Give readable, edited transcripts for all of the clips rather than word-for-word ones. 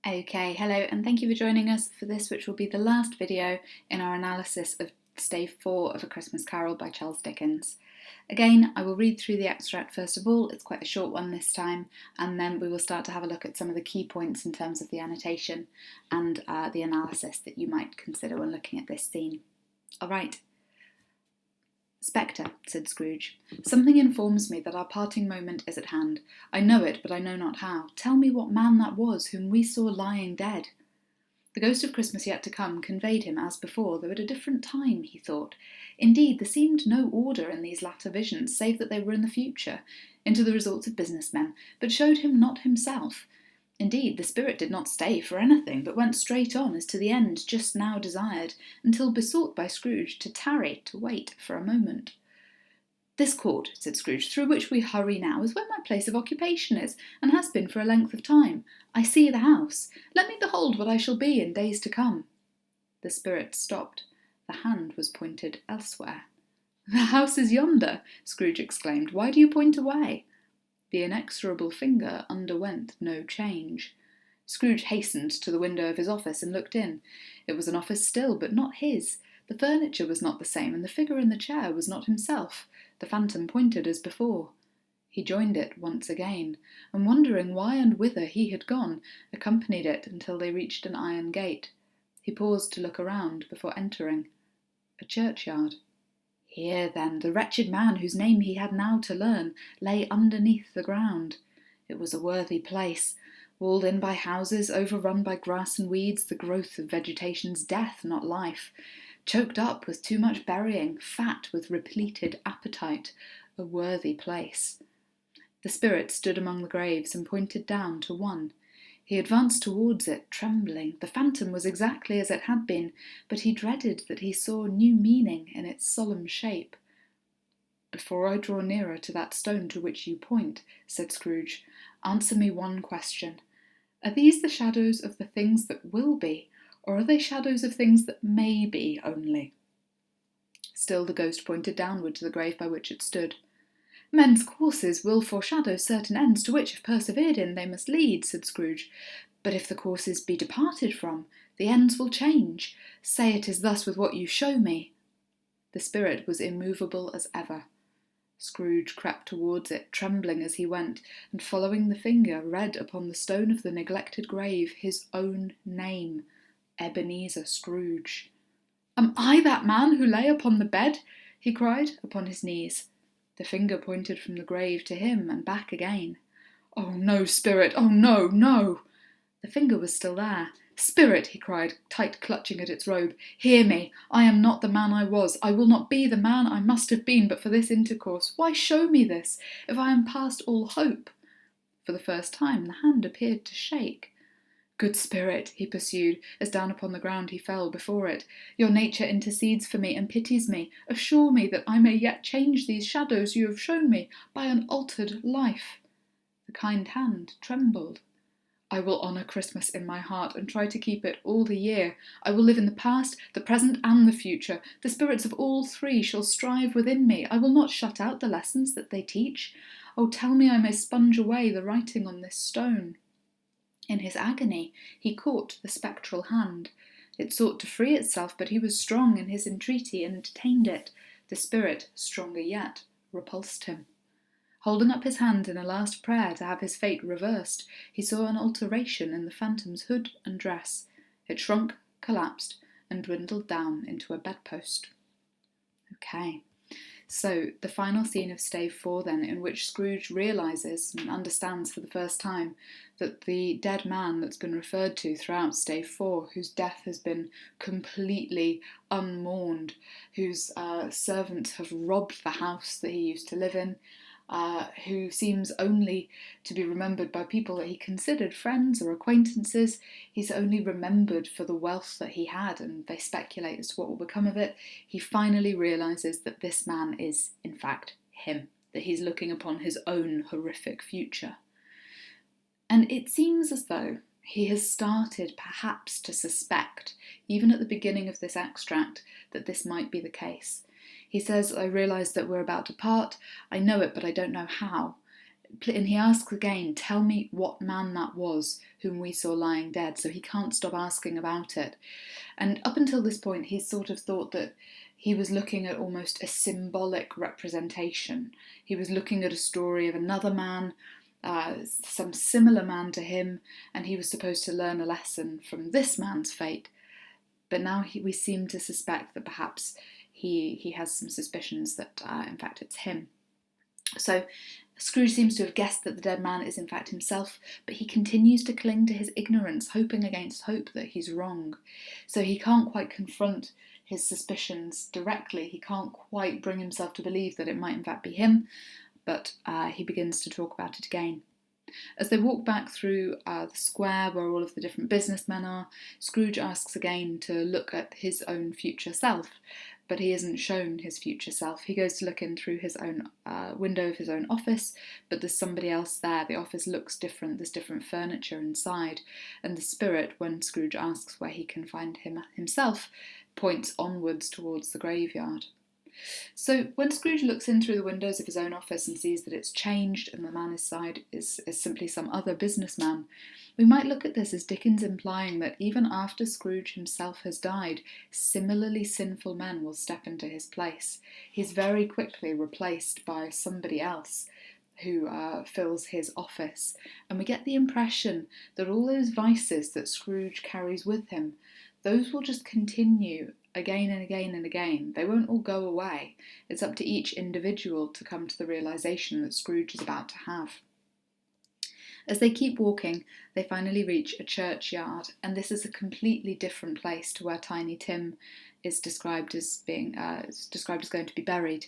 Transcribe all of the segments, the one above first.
Okay, hello, and thank you for joining us for this, which will be the last video in our analysis of Stave 4 of A Christmas Carol by Charles Dickens. Again, I will read through the extract first of all. It's quite a short one this time, and then we will start to have a look at some of the key points in terms of the annotation and the analysis that you might consider when looking at this scene. All right. "Spectre," said Scrooge, "something informs me that our parting moment is at hand. I know it, but I know not how. Tell me what man that was whom we saw lying dead." The ghost of Christmas yet to come conveyed him as before, though at a different time, he thought. Indeed, there seemed no order in these latter visions, save that they were in the future, into the results of business men, but showed him not himself. Indeed, the spirit did not stay for anything, but went straight on as to the end just now desired, until besought by Scrooge to tarry, to wait for a moment. "This court," said Scrooge, "through which we hurry now, is where my place of occupation is, and has been for a length of time. I see the house. Let me behold what I shall be in days to come." The spirit stopped. The hand was pointed elsewhere. "The house is yonder," Scrooge exclaimed. "Why do you point away?" The inexorable finger underwent no change. Scrooge hastened to the window of his office and looked in. It was an office still, but not his. The furniture was not the same, and the figure in the chair was not himself. The phantom pointed as before. He joined it once again, and wondering why and whither he had gone, accompanied it until they reached an iron gate. He paused to look around before entering. A churchyard. Here, then, the wretched man whose name he had now to learn lay underneath the ground. It was a worthy place, walled in by houses, overrun by grass and weeds, the growth of vegetation's death, not life, choked up with too much burying, fat with repleted appetite, a worthy place. The spirit stood among the graves and pointed down to one. He advanced towards it, trembling. The phantom was exactly as it had been, but he dreaded that he saw new meaning in its solemn shape. "Before I draw nearer to that stone to which you point," said Scrooge, "answer me one question. Are these the shadows of the things that will be, or are they shadows of things that may be only?" Still the ghost pointed downward to the grave by which it stood. "Men's courses will foreshadow certain ends to which, if persevered in, they must lead," said Scrooge. "But if the courses be departed from, the ends will change. Say it is thus with what you show me." The spirit was immovable as ever. Scrooge crept towards it, trembling as he went, and following the finger, read upon the stone of the neglected grave his own name, Ebenezer Scrooge. "Am I that man who lay upon the bed?" he cried, upon his knees. The finger pointed from the grave to him and back again. "Oh no, spirit! Oh no, no!" The finger was still there. "Spirit," he cried, tight clutching at its robe, "hear me! I am not the man I was. I will not be the man I must have been but for this intercourse. Why show me this, if I am past all hope?" For the first time the hand appeared to shake. "Good spirit," he pursued, as down upon the ground he fell before it, "your nature intercedes for me and pities me. Assure me that I may yet change these shadows you have shown me by an altered life." The kind hand trembled. "I will honour Christmas in my heart and try to keep it all the year. I will live in the past, the present, and the future. The spirits of all three shall strive within me. I will not shut out the lessons that they teach. Oh, tell me I may sponge away the writing on this stone." In his agony, he caught the spectral hand. It sought to free itself, but he was strong in his entreaty and detained it. The spirit, stronger yet, repulsed him. Holding up his hand in a last prayer to have his fate reversed, he saw an alteration in the phantom's hood and dress. It shrunk, collapsed, and dwindled down into a bedpost. Okay. So, the final scene of Stave 4 then, in which Scrooge realises and understands for the first time that the dead man that's been referred to throughout Stave 4, whose death has been completely unmourned, whose servants have robbed the house that he used to live in, who seems only to be remembered by people that he considered friends or acquaintances. He's only remembered for the wealth that he had, and they speculate as to what will become of it. He finally realises that this man is, in fact, him, that he's looking upon his own horrific future. And it seems as though he has started perhaps to suspect, even at the beginning of this extract, that this might be the case. He says, "I realise that we're about to part. I know it, but I don't know how." And he asks again, tell me what man that was whom we saw lying dead. So he can't stop asking about it. And up until this point, he's sort of thought that he was looking at almost a symbolic representation. He was looking at a story of another man, some similar man to him, and he was supposed to learn a lesson from this man's fate. But now we seem to suspect that perhaps he has some suspicions that in fact it's him. So Scrooge seems to have guessed that the dead man is in fact himself, but he continues to cling to his ignorance, hoping against hope that he's wrong. So he can't quite confront his suspicions directly. He can't quite bring himself to believe that it might in fact be him, but he begins to talk about it again. As they walk back through the square where all of the different businessmen are, Scrooge asks again to look at his own future self, but he isn't shown his future self. He goes to look in through his own window of his own office, but there's somebody else there. The office looks different, there's different furniture inside, and the spirit, when Scrooge asks where he can find himself, points onwards towards the graveyard. So when Scrooge looks in through the windows of his own office and sees that it's changed and the man inside is simply some other businessman, we might look at this as Dickens implying that even after Scrooge himself has died, similarly sinful men will step into his place. He's very quickly replaced by somebody else who fills his office, and we get the impression that all those vices that Scrooge carries with him, those will just continue again and again and again. They won't all go away. It's up to each individual to come to the realisation that Scrooge is about to have. As they keep walking, they finally reach a churchyard, and this is a completely different place to where Tiny Tim is described as going to be buried.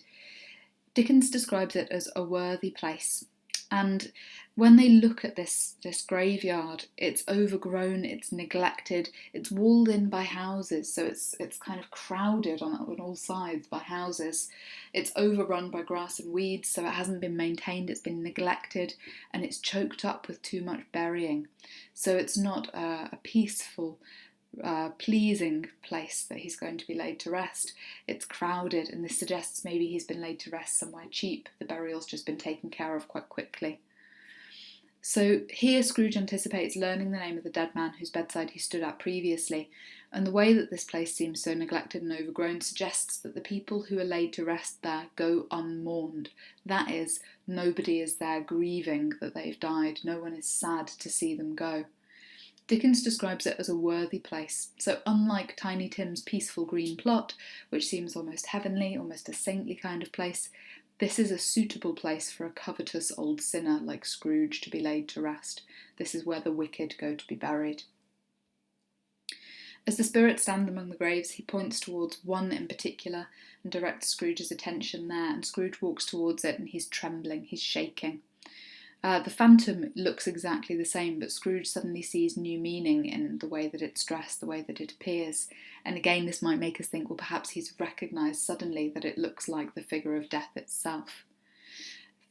Dickens describes it as a worthy place, and when they look at this graveyard, it's overgrown, it's neglected, it's walled in by houses, so it's kind of crowded on all sides by houses. It's overrun by grass and weeds, so it hasn't been maintained, it's been neglected, and it's choked up with too much burying. So it's not a peaceful, pleasing place that he's going to be laid to rest. It's crowded, and this suggests maybe he's been laid to rest somewhere cheap. The burial's just been taken care of quite quickly. So here Scrooge anticipates learning the name of the dead man whose bedside he stood at previously, and the way that this place seems so neglected and overgrown suggests that the people who are laid to rest there go unmourned. That is, nobody is there grieving that they've died. No one is sad to see them go. Dickens describes it as a worthy place, so unlike Tiny Tim's peaceful green plot, which seems almost heavenly, almost a saintly kind of place, this is a suitable place for a covetous old sinner like Scrooge to be laid to rest. This is where the wicked go to be buried. As the spirits stand among the graves, he points towards one in particular and directs Scrooge's attention there, and Scrooge walks towards it and he's trembling, he's shaking. The phantom looks exactly the same, but Scrooge suddenly sees new meaning in the way that it's dressed, the way that it appears. And again, this might make us think, well, perhaps he's recognised suddenly that it looks like the figure of death itself.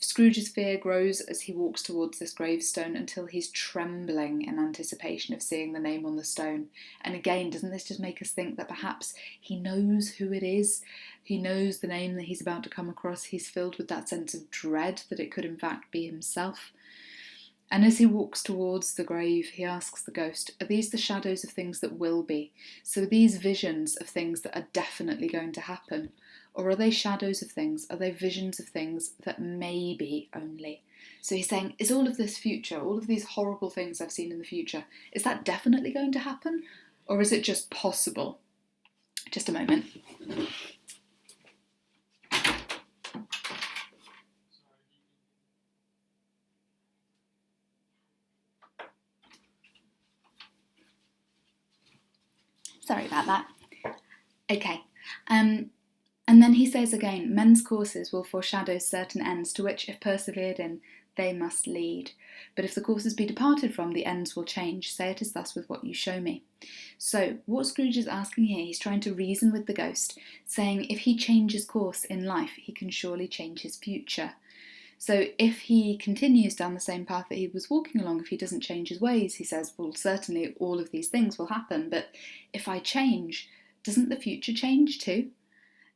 Scrooge's fear grows as he walks towards this gravestone until he's trembling in anticipation of seeing the name on the stone. And again, doesn't this just make us think that perhaps he knows who it is? He knows the name that he's about to come across. He's filled with that sense of dread that it could in fact be himself. And as he walks towards the grave, he asks the ghost, are these the shadows of things that will be? So these visions of things that are definitely going to happen? Or are they shadows of things? Are they visions of things that may be only? So he's saying, is all of this future, all of these horrible things I've seen in the future, is that definitely going to happen? Or is it just possible? Just a moment. Sorry about that. Okay. And then he says again, men's courses will foreshadow certain ends to which, if persevered in, they must lead. But if the courses be departed from, the ends will change. Say it is thus with what you show me. So what Scrooge is asking here, he's trying to reason with the ghost, saying if he changes course in life, he can surely change his future. So if he continues down the same path that he was walking along, if he doesn't change his ways, he says, well, certainly all of these things will happen, but if I change, doesn't the future change too?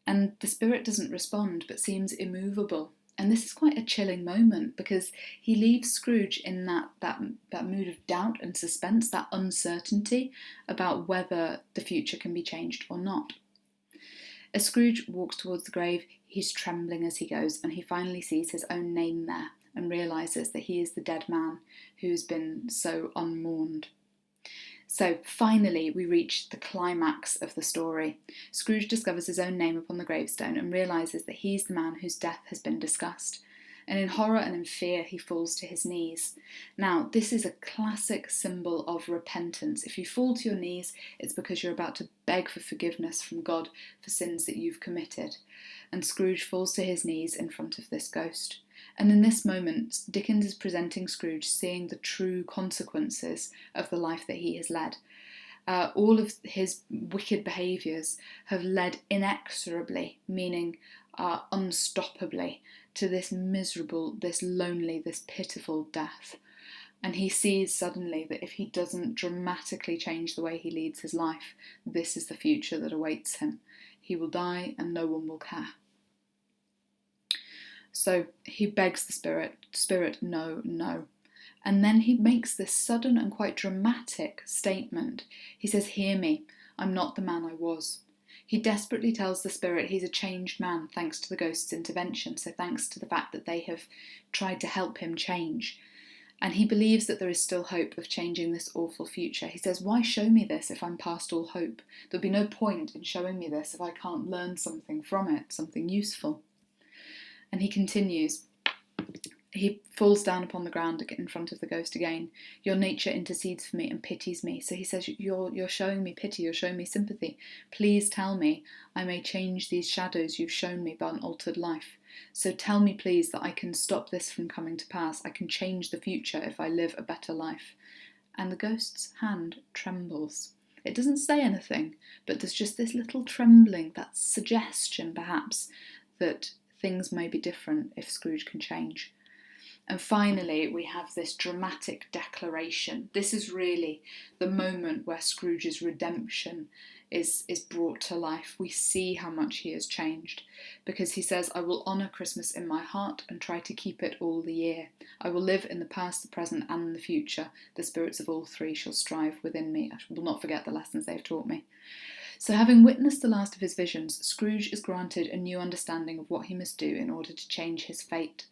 And the spirit doesn't respond, but seems immovable. And this is quite a chilling moment because he leaves Scrooge in that mood of doubt and suspense, that uncertainty about whether the future can be changed or not. As Scrooge walks towards the grave, he's trembling as he goes, and he finally sees his own name there and realises that he is the dead man who's been so unmourned. So finally we reach the climax of the story. Scrooge discovers his own name upon the gravestone and realises that he's the man whose death has been discussed. And in horror and in fear he falls to his knees. Now this is a classic symbol of repentance. If you fall to your knees, it's because you're about to beg for forgiveness from God for sins that you've committed. And Scrooge falls to his knees in front of this ghost. And in this moment, Dickens is presenting Scrooge seeing the true consequences of the life that he has led. All of his wicked behaviours have led inexorably, meaning unstoppably, to this miserable, this lonely, this pitiful death. And he sees suddenly that if he doesn't dramatically change the way he leads his life, this is the future that awaits him. He will die and no one will care. So he begs the spirit, no, no. And then he makes this sudden and quite dramatic statement. He says, hear me, I'm not the man I was. He desperately tells the spirit he's a changed man thanks to the ghost's intervention, so thanks to the fact that they have tried to help him change. And he believes that there is still hope of changing this awful future. He says, why show me this if I'm past all hope? There'll be no point in showing me this if I can't learn something from it, something useful. And he continues, he falls down upon the ground in front of the ghost again. Your nature intercedes for me and pities me. So he says, you're showing me pity, you're showing me sympathy. Please tell me I may change these shadows you've shown me by an altered life. So tell me please that I can stop this from coming to pass. I can change the future if I live a better life. And the ghost's hand trembles. It doesn't say anything, but there's just this little trembling, that suggestion perhaps that things may be different if Scrooge can change. And finally, we have this dramatic declaration. This is really the moment where Scrooge's redemption is brought to life. We see how much he has changed, because he says, I will honour Christmas in my heart and try to keep it all the year. I will live in the past, the present and the future. The spirits of all three shall strive within me. I will not forget the lessons they've taught me. So having witnessed the last of his visions, Scrooge is granted a new understanding of what he must do in order to change his fate.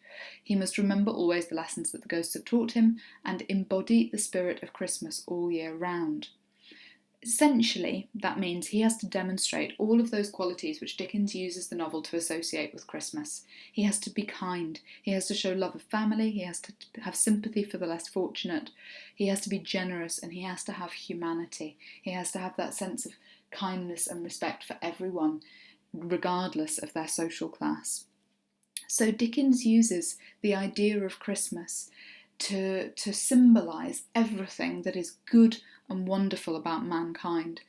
He must remember always the lessons that the ghosts have taught him and embody the spirit of Christmas all year round. Essentially, that means he has to demonstrate all of those qualities which Dickens uses the novel to associate with Christmas. He has to be kind, he has to show love of family, he has to have sympathy for the less fortunate, he has to be generous, and he has to have humanity. He has to have that sense of kindness and respect for everyone, regardless of their social class. So Dickens uses the idea of Christmas to symbolise everything that is good and wonderful about mankind.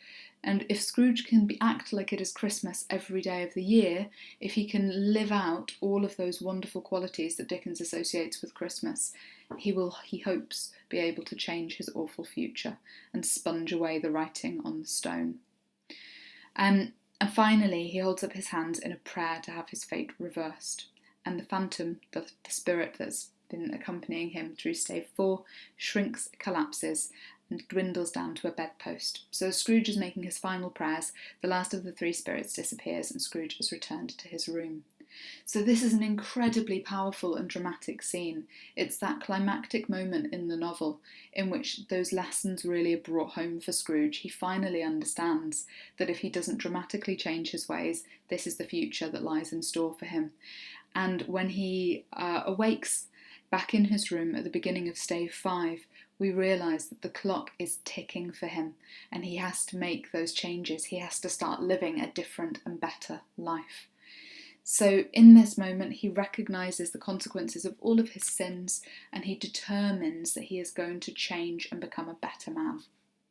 And if Scrooge can act like it is Christmas every day of the year, if he can live out all of those wonderful qualities that Dickens associates with Christmas, he hopes, be able to change his awful future and sponge away the writing on the stone. And finally, he holds up his hands in a prayer to have his fate reversed. And the phantom, the spirit that's been accompanying him through Stave 4, shrinks, collapses, and dwindles down to a bedpost. So as Scrooge is making his final prayers, the last of the three spirits disappears and Scrooge is returned to his room. So this is an incredibly powerful and dramatic scene. It's that climactic moment in the novel in which those lessons really are brought home for Scrooge. He finally understands that if he doesn't dramatically change his ways, this is the future that lies in store for him. And when he awakes back in his room at the beginning of Stave 5, we realise that the clock is ticking for him and he has to make those changes. He has to start living a different and better life. So in this moment, he recognises the consequences of all of his sins and he determines that he is going to change and become a better man.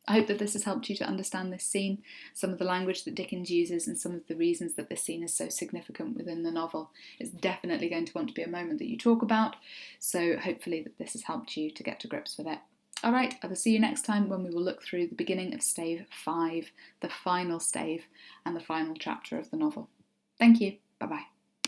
I hope that this has helped you to understand this scene, some of the language that Dickens uses and some of the reasons that this scene is so significant within the novel. It's definitely going to want to be a moment that you talk about, so hopefully that this has helped you to get to grips with it. Alright, I will see you next time when we will look through the beginning of Stave 5, the final stave and the final chapter of the novel. Thank you. Bye-bye.